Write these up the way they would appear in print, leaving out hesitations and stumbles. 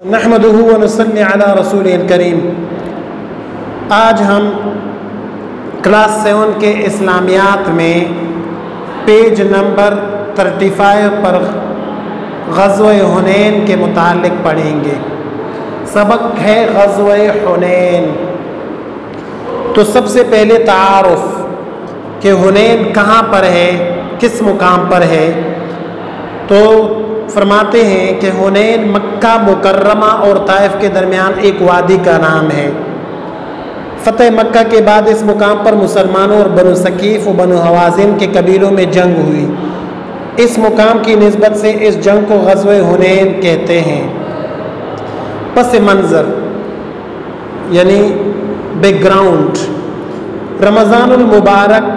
نحمدہ و نصلی علی رسول کریم۔ آج ہم کلاس 7 کے اسلامیات میں پیج نمبر 35 پر غزوہ حنین کے متعلق پڑھیں گے۔ سبق ہے غزوہ حنین۔ تو سب سے پہلے تعارف کہ حنین کہاں پر ہے، کس مقام پر ہے۔ تو فرماتے ہیں کہ حنین مکہ مکرمہ اور طائف کے درمیان ایک وادی کا نام ہے۔ فتح مکہ کے بعد اس مقام پر مسلمانوں اور بنو ثقیف و بنو حوازن کے قبیلوں میں جنگ ہوئی۔ اس مقام کی نسبت سے اس جنگ کو غزوہ حنین کہتے ہیں۔ پس منظر یعنی بیک گراؤنڈ، رمضان المبارک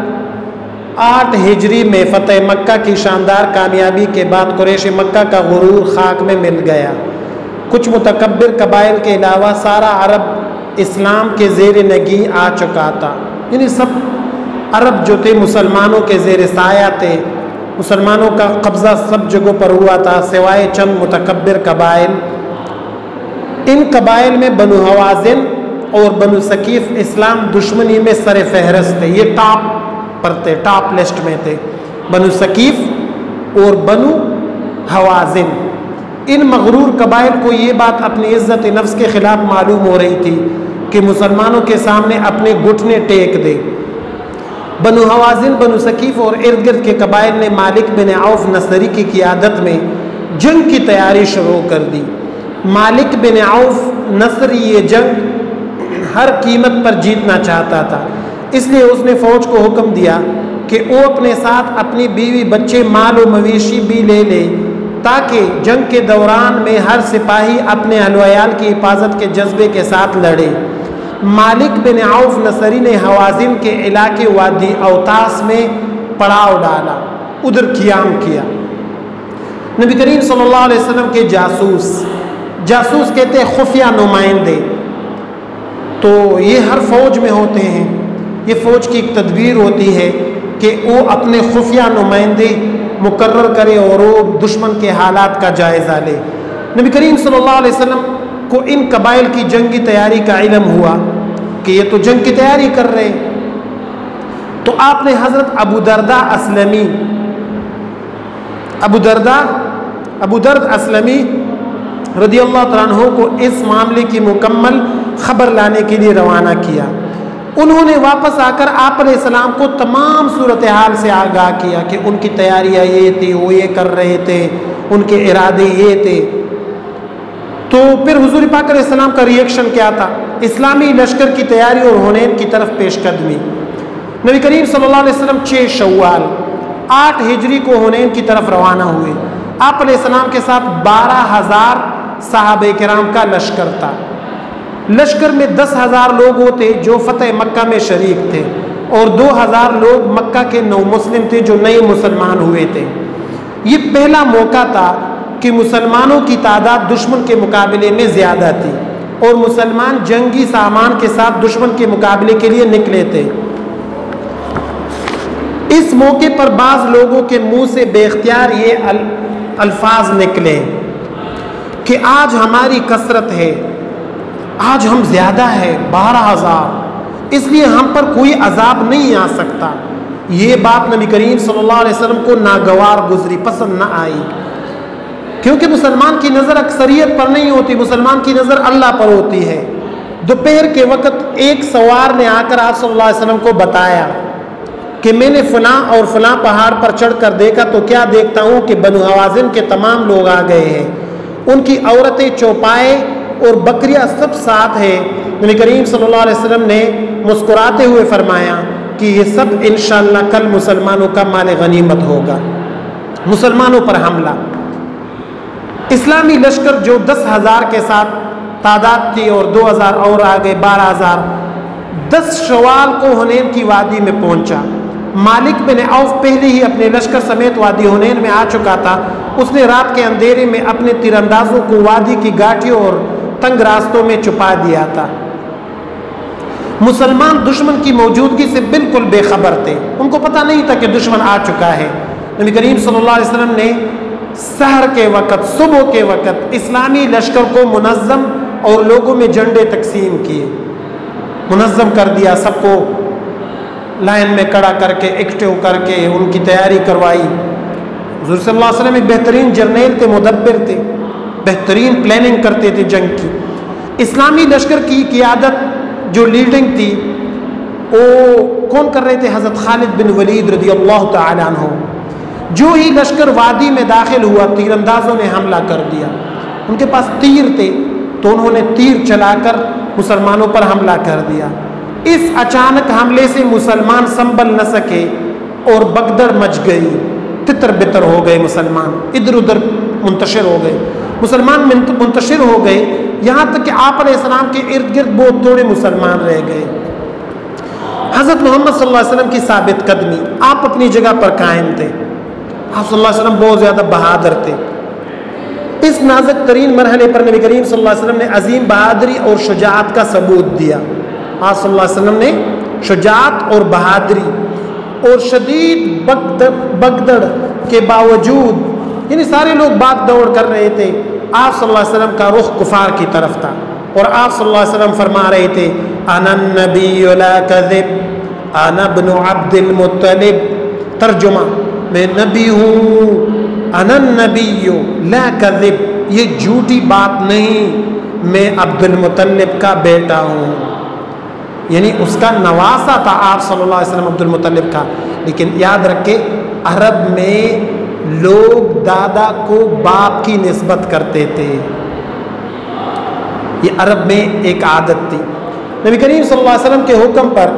8 ہجری میں فتح مکہ کی شاندار کامیابی کے بعد قریش مکہ کا غرور خاک میں مل گیا۔ کچھ متکبر قبائل کے علاوہ سارا عرب اسلام کے زیر نگی آ چکا تھا، یعنی سب عرب جو تھے مسلمانوں کے زیر سایہ تھے، مسلمانوں کا قبضہ سب جگہوں پر ہوا تھا سوائے چند متکبر قبائل۔ ان قبائل میں بنو حوازن اور بنو ثقیف اسلام دشمنی میں سر فہرست تھے، یہ ٹاپ پر تھے، ٹاپ لسٹ میں تھے، بنو ثقیف اور بنو حوازن۔ ان مغرور قبائل کو یہ بات اپنی عزت نفس کے خلاف معلوم ہو رہی تھی کہ مسلمانوں کے سامنے اپنے گھٹنے ٹیک دے۔ بنو حوازن، بنو ثقیف اور ارد گرد کے قبائل نے مالک بن عوف نصری کی قیادت میں جنگ کی تیاری شروع کر دی۔ مالک بن عوف نصری یہ جنگ ہر قیمت پر جیتنا چاہتا تھا، اس لیے اس نے فوج کو حکم دیا کہ وہ اپنے ساتھ اپنی بیوی بچے مال و مویشی بھی لے لے تاکہ جنگ کے دوران میں ہر سپاہی اپنے اہل و عیال کی حفاظت کے جذبے کے ساتھ لڑے۔ مالک بن عوف نصری نے حوازن کے علاقے وادی اوتاس میں پڑاؤ ڈالا، ادھر قیام کیا۔ نبی کریم صلی اللہ علیہ وسلم کے جاسوس کہتے ہیں خفیہ نمائندے، تو یہ ہر فوج میں ہوتے ہیں۔ یہ فوج کی ایک تدبیر ہوتی ہے کہ وہ اپنے خفیہ نمائندے مقرر کرے اور وہ دشمن کے حالات کا جائزہ لے۔ نبی کریم صلی اللہ علیہ وسلم کو ان قبائل کی جنگی تیاری کا علم ہوا کہ یہ تو جنگ کی تیاری کر رہے ہیں، تو آپ نے حضرت ابو درد اسلمی رضی اللہ تعالیٰ عنہ کو اس معاملے کی مکمل خبر لانے کے لیے روانہ کیا۔ انہوں نے واپس آ کر آپ علیہ السلام کو تمام صورتحال سے آگاہ کیا کہ ان کی تیاریاں یہ تھی، وہ یہ کر رہے تھے، ان کے ارادے یہ تھے۔ تو پھر حضور پاک علیہ السلام کا ریئیکشن کیا تھا؟ اسلامی لشکر کی تیاری اور حنین کی طرف پیش قدمی۔ نبی کریم صلی اللہ علیہ وسلم 6 شوال 8 ہجری کو حنین کی طرف روانہ ہوئے۔ آپ علیہ السلام کے ساتھ 12,000 صحابہ کرام کا لشکر تھا۔ لشکر میں 10,000 لوگ ہوتے جو فتح مکہ میں شریک تھے اور 2,000 لوگ مکہ کے نو مسلم تھے جو نئے مسلمان ہوئے تھے۔ یہ پہلا موقع تھا کہ مسلمانوں کی تعداد دشمن کے مقابلے میں زیادہ تھی اور مسلمان جنگی سامان کے ساتھ دشمن کے مقابلے کے لیے نکلے تھے۔ اس موقع پر بعض لوگوں کے منہ سے بے اختیار یہ الفاظ نکلے کہ آج ہماری کثرت ہے، آج ہم زیادہ ہے 12,000، اس لیے ہم پر کوئی عذاب نہیں آ سکتا۔ یہ بات نبی کریم صلی اللہ علیہ وسلم کو ناگوار گزری، پسند نہ آئی، کیونکہ مسلمان کی نظر اکثریت پر نہیں ہوتی، مسلمان کی نظر اللہ پر ہوتی ہے۔ دوپہر کے وقت ایک سوار نے آ کر آپ صلی اللہ علیہ وسلم کو بتایا کہ میں نے فلاں اور فلاں پہاڑ پر چڑھ کر دیکھا تو کیا دیکھتا ہوں کہ بنو حوازن کے تمام لوگ آ گئے ہیں، ان کی عورتیں چوپائے اور بکریاں سب ساتھ ہیں۔ نبی کریم صلی اللہ علیہ وسلم نے مسکراتے ہوئے فرمایا کہ یہ سب انشاءاللہ کل مسلمانوں کا مال غنیمت ہوگا۔ مسلمانوں پر حملہ، اسلامی لشکر جو 10,000 کے ساتھ تعداد تھی اور 2,000 اور آگے 12,000، 10 شوال کو حنین کی وادی میں پہنچا۔ مالک بن عوف پہلے ہی اپنے لشکر سمیت وادی حنین میں آ چکا تھا۔ اس نے رات کے اندھیرے میں اپنے تیر اندازوں کو وادی کی گھاٹیوں اور تنگ راستوں میں چھپا دیا تھا۔ مسلمان دشمن کی موجودگی سے بالکل بے خبر تھے، ان کو پتہ نہیں تھا کہ دشمن آ چکا ہے۔ نبی کریم صلی اللہ علیہ وسلم نے سحر کے وقت، صبح کے وقت اسلامی لشکر کو منظم اور لوگوں میں جھنڈے تقسیم کیے، منظم کر دیا، سب کو لائن میں کھڑا کر کے ایکٹیو کر کے ان کی تیاری کروائی۔ حضور صلی اللہ علیہ وسلم ایک بہترین جرنیل تھے، مدبر تھے، بہترین پلاننگ کرتے تھے جنگ کی۔ اسلامی لشکر کی قیادت جو لیڈنگ تھی وہ کون کر رہے تھے؟ حضرت خالد بن ولید رضی اللہ تعالیٰ عنہ۔ جو ہی لشکر وادی میں داخل ہوا، تیر اندازوں نے حملہ کر دیا، ان کے پاس تیر تھے تو انہوں نے تیر چلا کر مسلمانوں پر حملہ کر دیا۔ اس اچانک حملے سے مسلمان سنبھل نہ سکے اور بگدڑ مچ گئی، تتر بتر ہو گئے، مسلمان ادھر ادھر منتشر ہو گئے، مسلمان منتشر ہو گئے، یہاں تک کہ آپ علیہ السلام کے ارد گرد بہت تھوڑے مسلمان رہ گئے۔ حضرت محمد صلی اللہ علیہ وسلم کی ثابت قدمی، آپ اپنی جگہ پر قائم تھے، آپ صلی اللہ علیہ وسلم بہت زیادہ بہادر تھے۔ اس نازک ترین مرحلے پر نبی کریم صلی اللہ علیہ وسلم نے عظیم بہادری اور شجاعت کا ثبوت دیا۔ آپ صلی اللہ علیہ وسلم نے شجاعت اور بہادری اور شدید بگدڑ کے باوجود، یعنی سارے لوگ بھاگ دوڑ کر رہے تھے، آپ صلی اللہ علیہ وسلم کا رخ کفار کی طرف تھا، اور آپ صلی اللہ علیہ وسلم فرما رہے تھے انا النبی لا کذب انا ابن عبد المطلب، ترجمہ میں نبی ہوں، انا النبی لا کذب، یہ جھوٹی بات نہیں، میں عبد المطلب کا بیٹا ہوں، یعنی اس کا نواسا تھا آپ صلی اللہ علیہ وسلم عبد المطلب کا۔ لیکن یاد رکھے عرب میں لوگ دادا کو باپ کی نسبت کرتے تھے، یہ عرب میں ایک عادت تھی۔ نبی کریم صلی اللہ علیہ وسلم کے حکم پر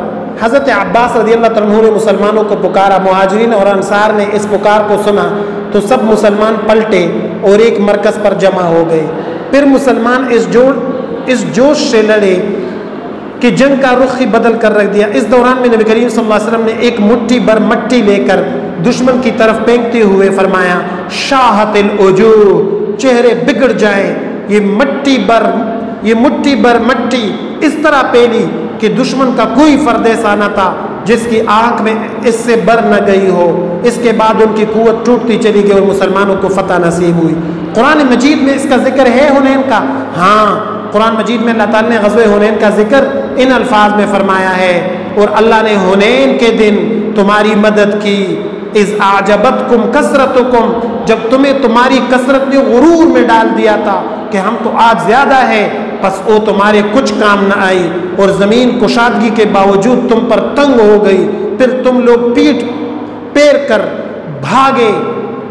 حضرت عباس رضی اللہ عنہ نے مسلمانوں کو پکارا، مہاجرین اور انصار نے اس پکار کو سنا تو سب مسلمان پلٹے اور ایک مرکز پر جمع ہو گئے۔ پھر مسلمان اس جوش سے لڑے کہ جنگ کا رخ ہی بدل کر رکھ دیا۔ اس دوران میں نبی کریم صلی اللہ علیہ وسلم نے ایک مٹھی بھر مٹی لے کر دشمن کی طرف پھینکتے ہوئے فرمایا شاہت الوجوہ، چہرے بگڑ جائیں، یہ مٹھی بھر مٹی اس طرح پھیلی کہ دشمن کا کوئی فرد ایسا نہ تھا جس کی آنکھ میں اس سے بر نہ گئی ہو۔ اس کے بعد ان کی قوت ٹوٹتی چلی گئی اور مسلمانوں کو فتح نصیب ہوئی۔ قرآن مجید میں اس کا ذکر ہے حنین کا، ہاں قرآن مجید میں اللہ تعالیٰ نے غزوہ حنین کا ذکر ان الفاظ میں فرمایا ہے، اور اللہ نے حنین کے دن تمہاری مدد کی، اذ اعجبتکم کثرتکم، جب تمہیں تمہاری کثرت نے غرور میں ڈال دیا تھا کہ ہم تو آج زیادہ ہے، پس وہ تمہارے کچھ کام نہ آئی، اور زمین کشادگی کے باوجود تم پر تنگ ہو گئی، پھر تم لوگ پیٹ پیر کر بھاگے،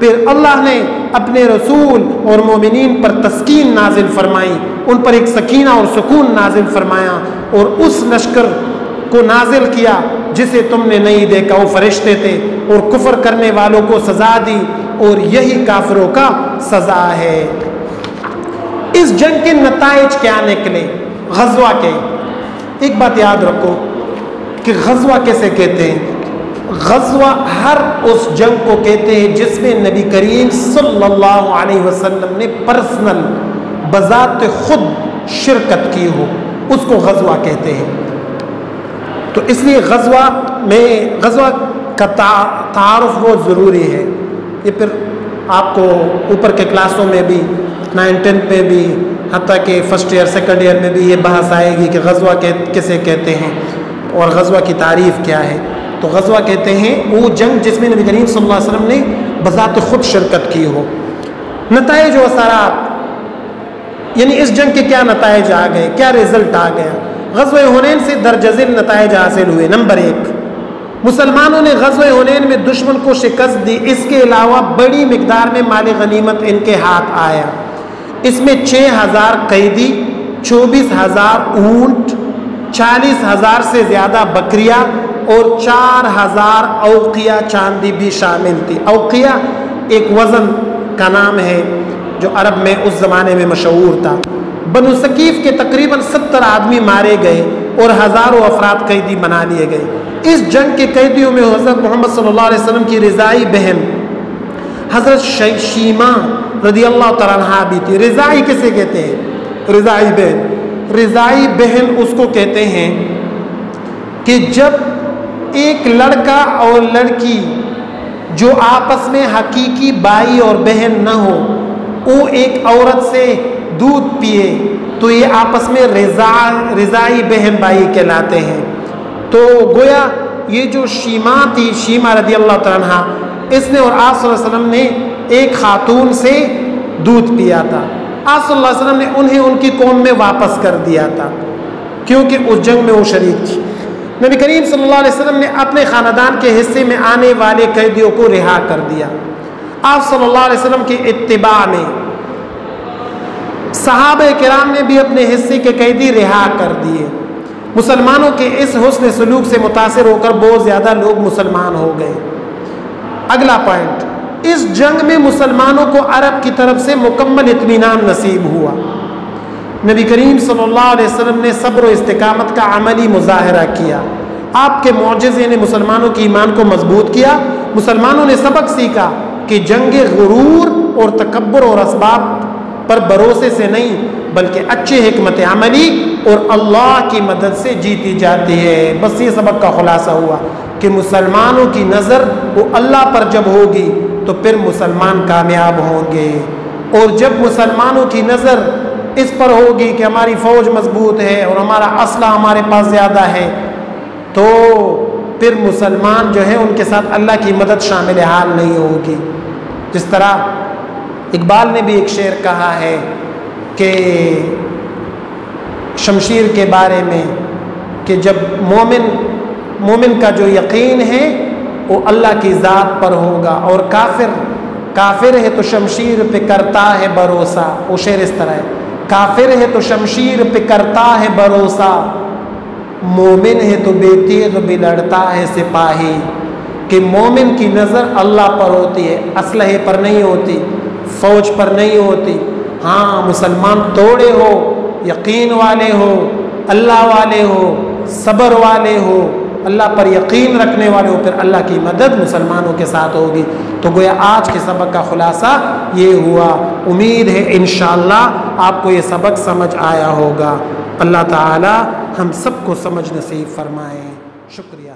پھر اللہ نے اپنے رسول اور مومنین پر تسکین نازل فرمائی، ان پر ایک سکینہ اور سکون نازل فرمایا، اور اس لشکر کو نازل کیا جسے تم نے نہیں دیکھا، وہ فرشتے تھے، اور کفر کرنے والوں کو سزا دی، اور یہی کافروں کا سزا ہے۔ اس جنگ کے نتائج کیا نکلے غزوہ کے؟ ایک بات یاد رکھو کہ غزوہ کیسے کہتے ہیں؟ غزوہ ہر اس جنگ کو کہتے ہیں جس میں نبی کریم صلی اللہ علیہ وسلم نے پرسنل بذات خود شرکت کی ہو، اس کو غزوہ کہتے ہیں۔ تو اس لیے غزوہ کا تعارف بہت ضروری ہے۔ یہ پھر آپ کو اوپر کے کلاسوں میں بھی 9th 10th میں بھی، حتیٰ کہ فرسٹ ایئر سیکنڈ ایئر میں بھی یہ بحث آئے گی کہ غزوہ کیسے کہتے ہیں اور غزوہ کی تعریف کیا ہے۔ تو غزوہ کہتے ہیں وہ جنگ جس میں نبی کریم صلی اللہ علیہ وسلم نے بذات خود شرکت کی ہو۔ نتائج و اثرات، یعنی اس جنگ کے کیا نتائج آ گئے، کیا رزلٹ آ گیا؟ غزوہ حنین سے درجہ ذیل نتائج حاصل ہوئے۔ نمبر 1، مسلمانوں نے غزوہ حنین میں دشمن کو شکست دی، اس کے علاوہ بڑی مقدار میں مال غنیمت ان کے ہاتھ آیا۔ اس میں 6000 قیدی، 24000 اونٹ، 40000 سے زیادہ بکریاں اور 4000 اوقیہ چاندی بھی شامل تھی۔ اوقیہ ایک وزن کا نام ہے جو عرب میں اس زمانے میں مشہور تھا۔ بنو ثقیف کے تقریباً 70 آدمی مارے گئے اور ہزاروں افراد قیدی بنا لیے گئے۔ اس جنگ کے قیدیوں میں حضرت محمد صلی اللہ علیہ وسلم کی رضائی بہن حضرت شیمہ رضی اللہ تعالیٰ عنہ بھی تھی۔ رضائی کسے کہتے ہیں؟ رضائی بہن، رضائی بہن اس کو کہتے ہیں کہ جب ایک لڑکا اور لڑکی جو آپس میں حقیقی بھائی اور بہن نہ ہو، وہ ایک عورت سے دودھ پیے تو یہ آپس میں رضائی بہن بھائی کہلاتے ہیں۔ تو گویا یہ جو شیما تھی، شیما رضی اللہ تعالیٰ عنہ، اس نے اور آپ صلی اللہ علیہ وسلم نے ایک خاتون سے دودھ پیا تھا۔ آپ صلی اللہ علیہ وسلم نے انہیں ان کی قوم میں واپس کر دیا تھا کیونکہ اس جنگ میں وہ شریک تھی۔ نبی کریم صلی اللہ علیہ وسلم نے اپنے خاندان کے حصے میں آنے والے قیدیوں کو رہا کر دیا۔ آپ صلی اللہ علیہ وسلم کی اتباع میں صحابہ کرام نے بھی اپنے حصے کے قیدی رہا کر دیے۔ مسلمانوں کے اس حسن سلوک سے متاثر ہو کر بہت زیادہ لوگ مسلمان ہو گئے۔ اگلا پوائنٹ، اس جنگ میں مسلمانوں کو عرب کی طرف سے مکمل اطمینان نصیب ہوا۔ نبی کریم صلی اللہ علیہ وسلم نے صبر و استقامت کا عملی مظاہرہ کیا۔ آپ کے معجزے نے مسلمانوں کے ایمان کو مضبوط کیا۔ مسلمانوں نے سبق سیکھا کہ جنگ غرور اور تکبر اور اسباب پر بھروسے سے نہیں بلکہ اچھے حکمت عملی اور اللہ کی مدد سے جیتی جاتی ہے۔ بس یہ سبق کا خلاصہ ہوا کہ مسلمانوں کی نظر وہ اللہ پر جب ہوگی تو پھر مسلمان کامیاب ہوں گے، اور جب مسلمانوں کی نظر اس پر ہوگی کہ ہماری فوج مضبوط ہے اور ہمارا اسلحہ ہمارے پاس زیادہ ہے تو پھر مسلمان جو ہے ان کے ساتھ اللہ کی مدد شامل حال نہیں ہوگی۔ جس طرح اقبال نے بھی ایک شعر کہا ہے کہ شمشیر کے بارے میں کہ جب مومن کا جو یقین ہے وہ اللہ کی ذات پر ہوگا، اور کافر ہے تو شمشیر پہ کرتا ہے بھروسہ۔ وہ شعر اس طرح ہے، کافر ہے تو شمشیر پہ کرتا ہے بھروسہ، مومن ہے تو بے تیغ بھی لڑتا ہے سپاہی۔ کہ مومن کی نظر اللہ پر ہوتی ہے، اسلحے پر نہیں ہوتی، فوج پر نہیں ہوتی۔ ہاں مسلمان توڑے ہو، یقین والے ہو، اللہ والے ہو، صبر والے ہو، اللہ پر یقین رکھنے والے ہو، پھر اللہ کی مدد مسلمانوں کے ساتھ ہوگی۔ تو گویا آج کے سبق کا خلاصہ یہ ہوا۔ امید ہے انشاءاللہ آپ کو یہ سبق سمجھ آیا ہوگا۔ اللہ تعالی ہم سب کو سمجھ نصیب فرمائے۔ شکریہ۔